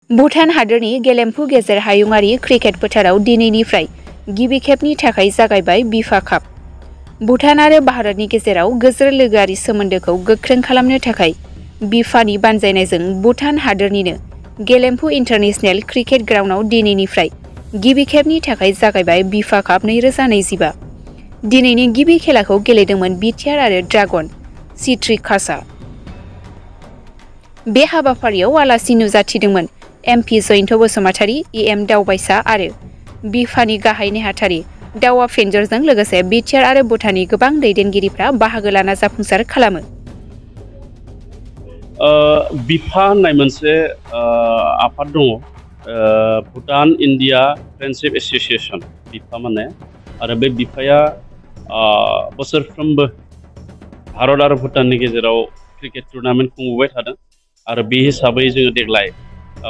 भुटान हादोरनि गेलेमफु गेजेर हायुङारि क्रिकेट फोथाराव दिनैनिफ्राय गिबि खेबनि थाखाय जागायबाय बिफा काप। भुटान आरो भारतनि गेजेराव गोजोर लोगोआरि सोमोन्दोखौ गोख्रों खालामनो थाखाय बिफानि बानजायनायजों भुटान हादोरनिनो गेलेमफु इन्टारनेशनेल क्रिकेट ग्राउन्डआव दिनैनिफ्राय गिबि खेबनि थाखाय जागायबाय बिफा काप 2025। दिनैनि गिबि खेलाखौ गेलेदोंमोन बिटिआर आरो ड्रागन चिट्रिकासआ। बे हाबाफारियाव आलासि नुजाथिदोंमोन एमपि जयन्त बसुमतारी, इएम दावबायसा आरो बिफानि गाहाय नेहाथारि दावा फेन्जरजों लोगोसे बिटिआर आरो भुटाननि गोबां दैदेनगिरिफ्रा बाहागो लाना जाफुंसार खालामो। बिफा होननाय मोनसे आफाद दङ, भुटान इन्डिया फ्रेन्डशिप एस'सिएशन बिफा माने, आरो बे बिफाया बोसोरफ्रोमबो भारत आरो भुटाननि गेजेराव क्रिकेट टुर्नामेन्ट खुंबोबाय थादों। आरो बे हिसाबै जोङो देग्लाय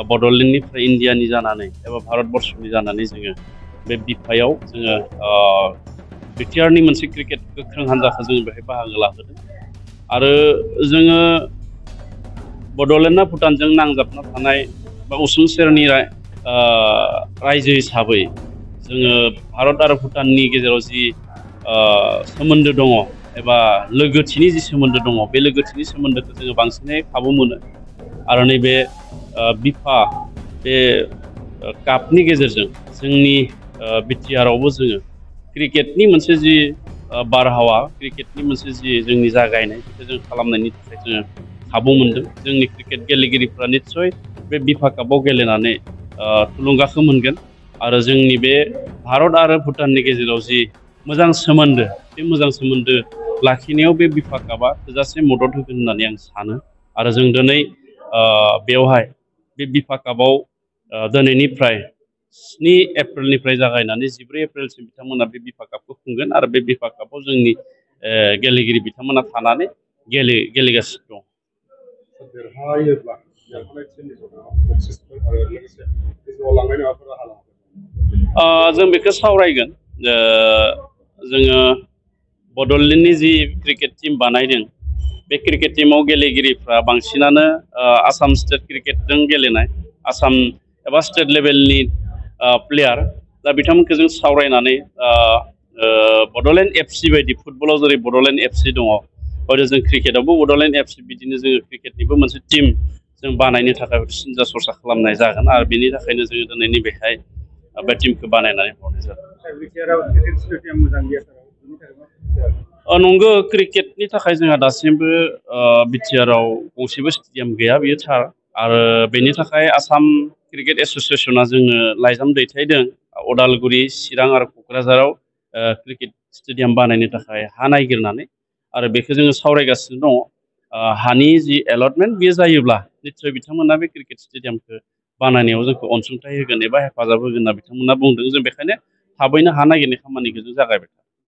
बड'लेण्डनिफ्राय इन्डियानि जानानै एबा भारतबर्षनि जानानै जोङो बे बिफायाव जोङो बिटिआरनि मोनसे क्रिकेट गोख्रों हान्जाखौ जोङो बेहाय बाहागो लाहोदों। आरो जोङो बड'लेण्डआ भुटानजों नांजाबना थानाय बा उसुं सेरनि रायजो हिसाबै जोङो भारत आरो भुटाननि गेजेराव जि सोमोन्दो दङ एबा लोगोथिनि जि सोमोन्दो दङ, बे लोगोथिनि सोमोन्दोखौ जोङो बांसिनै खाबु मोनो। आरो नैबे बिफा बे कापनि गेजेरजों जोंनि बिटिआरआवबो जोङो क्रिकेटनि मोनसे जि बारहावा, क्रिकेटनि मोनसे जि जोंनि जागायनाय, बेखौ जों खालामनायनि थाखाय जोङो खाबु मोनदों। जोंनि क्रिकेट गेलेगिरिफ्रा निस्सय बे बिफा कापआव गेलेनानै थुलुंगाखौ मोनगोन। आरो जोंनि बे भारत आरो भुटाननि गेजेराव जि मोजां सोमोन्दो, बे मोजां सोमोन्दो लाखिनायाव बे बिफा कापआ थोजासे मदद होगोन होननानै आं सानो। आरो जों दिनै बेवहाय बे बिफा कापआव दिनैनिफ्राय 7 एप्रिलनिफ्राय जागायनानै 14 एप्रिलसिम बिथांमोना बे बिफा कापखौ खुंगोन। आरो बे बिफा कापआव जोंनि गेलेगिरि बिथांमोना थानानै गेलेगासिनो दं। जों बेखौ सावरायगोन। जोङो बड'लेण्डनि जि क्रिकेट टिम बानायदों, बे क्रिकेट टिमाव गेलेगिरिफ्रा बांसिनानो आसाम स्टेट क्रिकेटजों गेलेनाय, आसाम एबा स्टेट लेभेलनि प्लेयार। दा बिथांमोनखौ जों सावरायनानै बड'लेण्ड एफसि बायदि, फुटबलाव जेरै बड'लेण्ड एफसि दङ, हयथ' जों क्रिकेटआवबो बड'लेण्ड एफसि, बिदिनो जोङो क्रिकेटनिबो मोनसे टिम जों बानायनो थाखाय सिन्था सरसा खालामनाय जागोन। आरो बेनि थाखायनो जोङो दिनैनि बेहाय बे टिमखौ बानायनानै हरनाय जादों। नंगौ, क्रिकेटनि थाखाय जोंहा दासिमबो बिटिआरआव गंसेबो स्टेडियाम गैया, बेयो थार। आरो बेनि थाखाय आसाम क्रिकेट एस'सिएशना जोंनो लाइजाम दैथायदों अदालगुरि, चिरां आरो क'क्राझाराव क्रिकेट स्टेडियाम बानायनो थाखाय हा नागिरनानै। आरो बेखौ जोङो सावरायगासिनो दङ। हानि जि एलटमेन्ट, बेयो जायोब्ला निस्सय बिथांमोना बे क्रिकेट स्टेडियामखौ बानायनायाव जोंखौ अनसुंथाइ होगोन एबा हेफाजाब होगोन होनना बिथांमोना बुंदों। जों बेखायनो थाबैनो हा नागिरनाय खामानिखौ जों जागायबाय।